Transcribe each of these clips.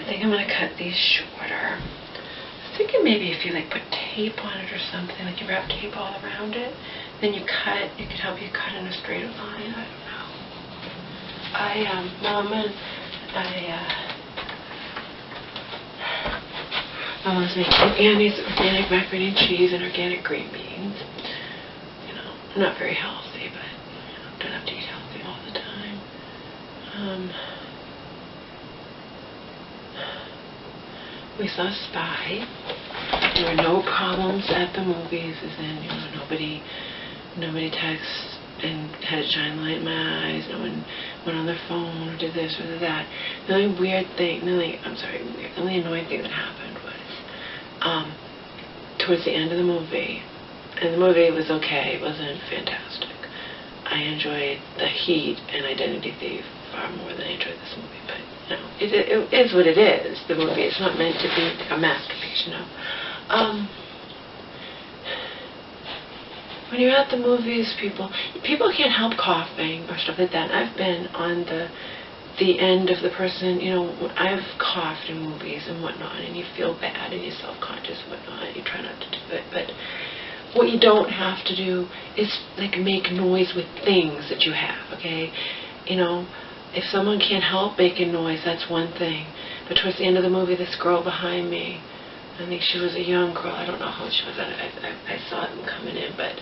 I think I'm going to cut these shorter. I was thinking maybe if you like put tape on it or something, like you wrap tape all around it, then you cut, it could help you cut in a straight line. I don't know. Mom was making Annie's organic macaroni and cheese and organic green beans. You know, not very healthy, but you know, don't have to eat healthy all the time. We saw Spy. There were no problems at the movies, as in, you know, nobody texted and had a giant light in my eyes. No one went on their phone or did this or did that. The only weird thing, the only annoying thing that happened was towards the end of the movie, and the movie was okay, it wasn't fantastic. I enjoyed The Heat and Identity Thief far more than I enjoyed this movie, but you know, it is what it is. The movie is not meant to be a masterpiece, you know. When you're at the movies, people can't help coughing or stuff like that. I've been on the end of the person, you know, I've coughed in movies and whatnot, and you feel bad and you're self-conscious and whatnot, and you try not to do it, but what you don't have to do is, like, make noise with things that you have, okay? You know, if someone can't help making noise, that's one thing, but towards the end of the movie, this girl behind me, I think she was a young girl, I don't know how old she was, I saw them coming in, but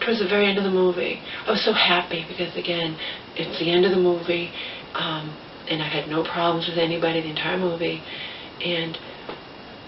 towards the very end of the movie, I was so happy because, again, it's the end of the movie, and I had no problems with anybody the entire movie, and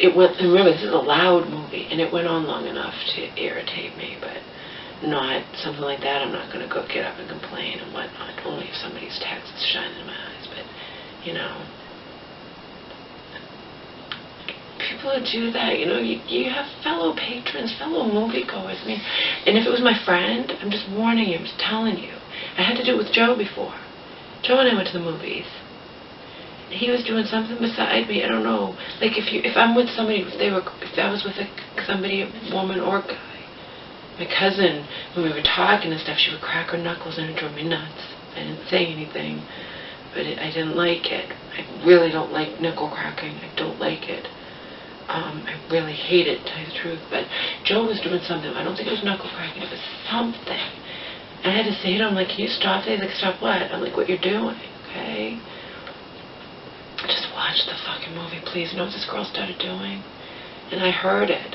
it went, and remember, this is a loud movie, and it went on long enough to irritate me, but not something like that. I'm not going to go get up and complain and whatnot, only if somebody's text is shining in my eyes, but, you know, people who do that, you know, you have fellow patrons, fellow moviegoers. I mean, and if it was my friend, I'm just warning you, I'm just telling you. I had to do it with Joe before. Joe and I went to the movies. He was doing something beside me. I don't know. Like if I'm with somebody, if I was with somebody, a woman or a guy. My cousin, when we were talking and stuff, she would crack her knuckles and it drove me nuts. I didn't say anything, but I didn't like it. I really don't like knuckle cracking. I don't like it. I really hate it, to tell you the truth. But Joe was doing something. I don't think it was knuckle cracking. It was something. And I had to say to him, like, can you stop that? He's like, stop what? I'm like, what you're doing, okay? Just watch the fucking movie, please. You know what this girl started doing? And I heard it.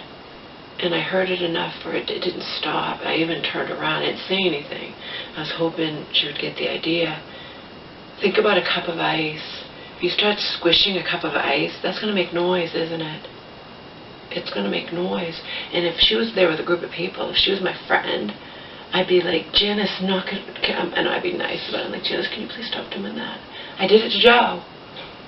And I heard it enough for it didn't stop. I even turned around. I didn't say anything. I was hoping she would get the idea. Think about a cup of ice. If you start squishing a cup of ice, that's going to make noise, isn't it? It's going to make noise. And if she was there with a group of people, if she was my friend, I'd be like, Janice, and I'd be nice about it. I'm like, Janice, can you please stop doing that? I did it to Joe.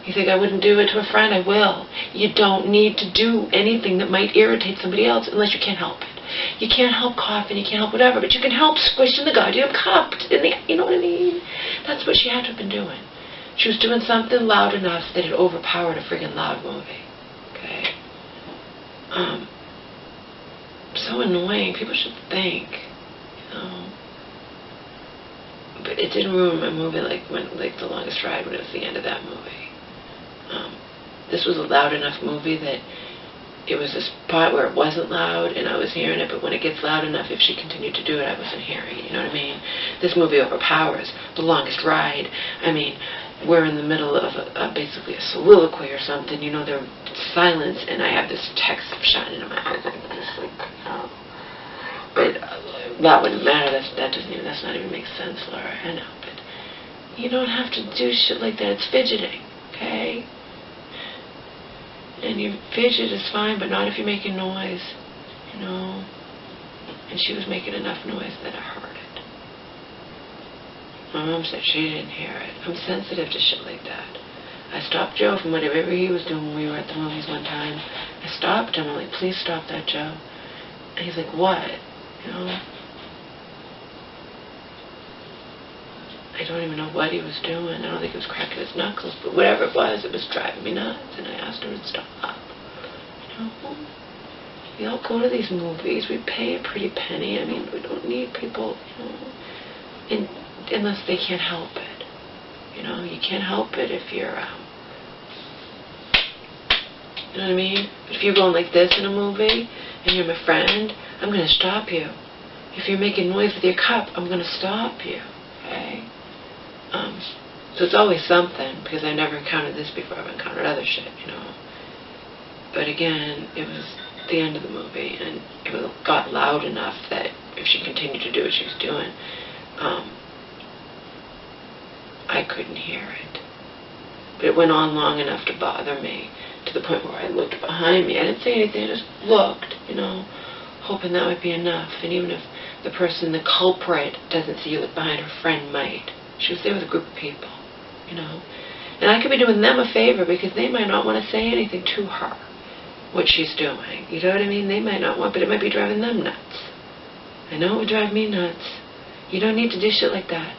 You think I wouldn't do it to a friend? I will. You don't need to do anything that might irritate somebody else unless you can't help it. You can't help coughing, you can't help whatever, but you can help squishing the goddamn cup in the, you know what I mean? That's what she had to have been doing. She was doing something loud enough that it overpowered a friggin' loud movie. Okay? So annoying. People should think, you know. But it didn't ruin my movie like The Longest Ride when it was the end of that movie. This was a loud enough movie that it was a spot where it wasn't loud and I was hearing it, but when it gets loud enough, if she continued to do it, I wasn't hearing it, you know what I mean? This movie overpowers The Longest Ride. I mean, we're in the middle of basically a soliloquy or something, you know, there's silence, and I have this text shining in my eyes, like, just like, but that wouldn't matter, that's not even make sense, Laura, I know, but you don't have to do shit like that, it's fidgeting, okay? And your fidget is fine, but not if you're making noise, you know. And she was making enough noise that I heard it. My mom said she didn't hear it. I'm sensitive to shit like that. I stopped Joe from whatever he was doing when we were at the movies one time. I stopped him. I'm like, please stop that, Joe. And he's like, what? You know? I don't even know what he was doing. I don't think he was cracking his knuckles, but whatever it was driving me nuts, and I asked him to stop. You know, we all go to these movies. We pay a pretty penny. I mean, we don't need people, you know, unless they can't help it. You know, you can't help it if you're You know what I mean? But if you're going like this in a movie, and you're my friend, I'm going to stop you. If you're making noise with your cup, I'm going to stop you. Okay? So it's always something, because I've never encountered this before. I've encountered other shit, you know. But again, it was the end of the movie, and it got loud enough that if she continued to do what she was doing, I couldn't hear it. But it went on long enough to bother me, to the point where I looked behind me. I didn't say anything, I just looked, you know, hoping that would be enough. And even if the person, the culprit, doesn't see you look behind, her friend might. She was there with a group of people, you know. And I could be doing them a favor, because they might not want to say anything to her, what she's doing. You know what I mean? They might not want, but it might be driving them nuts. I know it would drive me nuts. You don't need to do shit like that.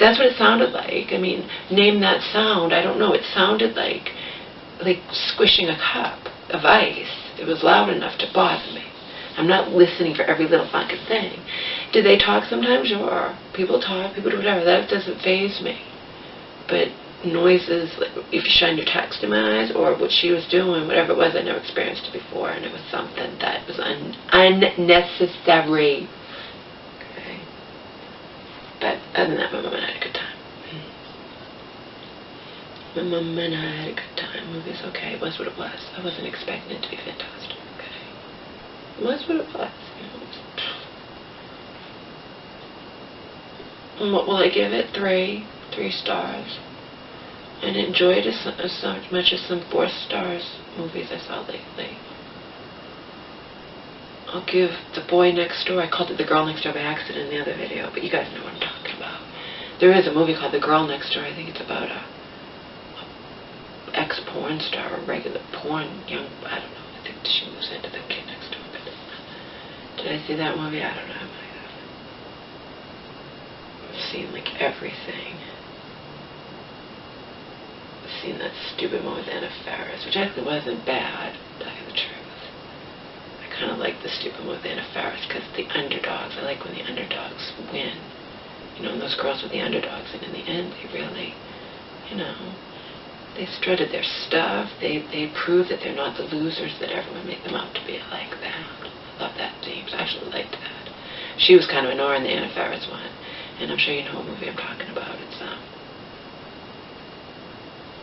That's what it sounded like. I mean, name that sound. I don't know. It sounded like squishing a cup of ice. It was loud enough to bother me. I'm not listening for every little fucking thing. Do they talk sometimes? Sure. People talk, people do whatever. That doesn't faze me. But noises, like if you shine your text in my eyes, or what she was doing, whatever it was, I never experienced it before, and it was something that was unnecessary. Okay. But other than that, my mom and I had a good time. My mom and I had a good time. The movie was okay. It was what it was. I wasn't expecting it to be fantastic. Okay. It was what it was. You know. And what will I give it? 3 stars. And enjoyed as much as some 4 stars movies I saw lately. I'll give The Boy Next Door, I called it The Girl Next Door by accident in the other video, but you guys know what I'm talking about. There is a movie called The Girl Next Door. I think it's about a ex-porn star, or regular porn, I don't know. I think she moves into the kid next door. But did I see that movie? I don't know. I might have. I've seen like everything. Seen that stupid one with Anna Faris, which actually wasn't bad, to tell you the truth. I kind of like the stupid one with Anna Faris, because the underdogs, I like when the underdogs win. You know, and those girls were the underdogs, and in the end, they really, you know, they strutted their stuff. They proved that they're not the losers that everyone made them out to be. I like that. I love that theme. I actually liked that. She was kind of annoying, the Anna Faris one, and I'm sure you know what movie I'm talking about. It's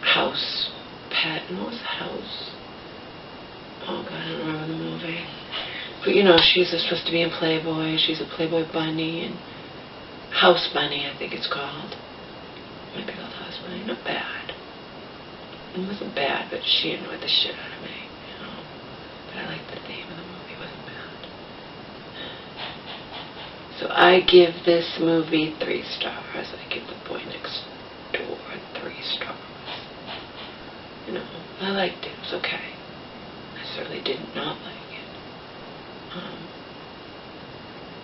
House Pet, and what was the house? Oh God, I don't remember the movie. But you know, she's supposed to be in Playboy. She's a Playboy bunny, and House Bunny, I think it's called. Might be called House Bunny. Not bad. It wasn't bad, but she annoyed the shit out of me, you know. But I liked the theme of the movie. It wasn't bad. So I give this movie 3 stars. I give The Boy Next Door 3 stars. You know, I liked it. It was okay. I certainly did not like it.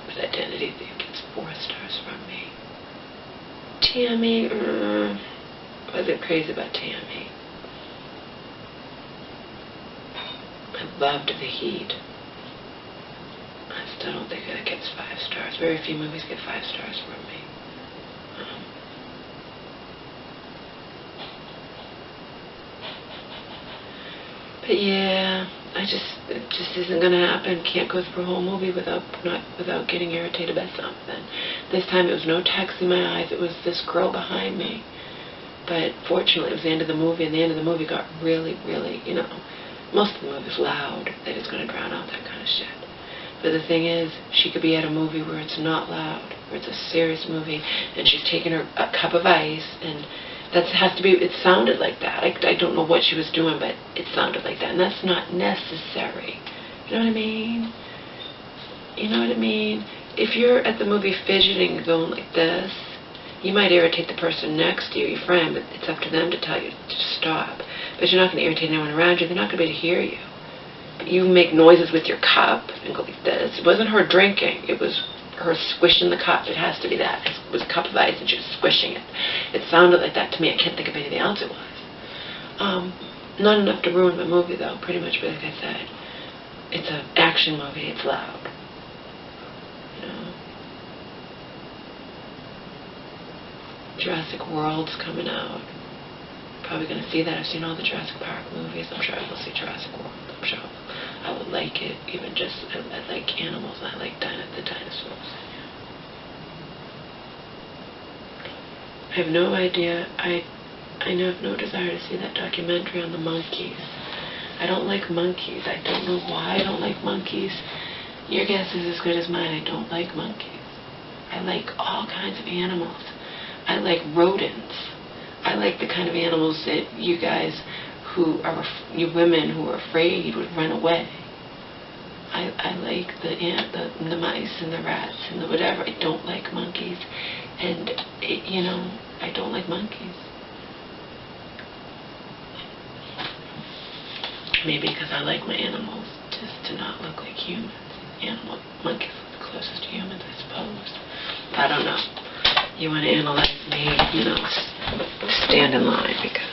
But Identity Thief gets 4 stars from me. Tammy, wasn't crazy about Tammy. I loved The Heat. I still don't think that gets 5 stars. Very few movies get 5 stars from me. But yeah, it just isn't gonna happen. Can't go through a whole movie without getting irritated by something. This time it was no text in my eyes. It was this girl behind me. But fortunately, it was the end of the movie, and the end of the movie got really, really, you know, most of the movie's loud. That it's gonna drown out that kind of shit. But the thing is, she could be at a movie where it's not loud, where it's a serious movie, and she's taking a cup of ice, and that has to be, it sounded like that. I don't know what she was doing, but it sounded like that. And that's not necessary. You know what I mean? You know what I mean? If you're at the movie fidgeting and going like this, you might irritate the person next to you, your friend, but it's up to them to tell you to stop. But you're not going to irritate anyone around you. They're not going to be able to hear you. You make noises with your cup and go like this. It wasn't her drinking. It was her squishing the cup. It has to be that. It was a cup of ice and she was squishing it. It sounded like that to me. I can't think of anything else it was. Not enough to ruin my movie though, pretty much, but like I said, it's an action movie. It's loud. You know? Jurassic World's coming out. probably going to see that. I've seen all the Jurassic Park movies. I'm sure I will see Jurassic World. I'm sure I will like it. Even just, I like animals, and I like the dinosaurs. I have no idea. I have no desire to see that documentary on the monkeys. I don't like monkeys. I don't know why I don't like monkeys. Your guess is as good as mine. I don't like monkeys. I like all kinds of animals. I like rodents. I like the kind of animals that you guys you women who are afraid would run away. I like the mice and the rats and the whatever. I don't like monkeys. And, I don't like monkeys. Maybe because I like my animals just to not look like humans. Monkeys are the closest to humans, I suppose. I don't know. You want to analyze me, stand in line because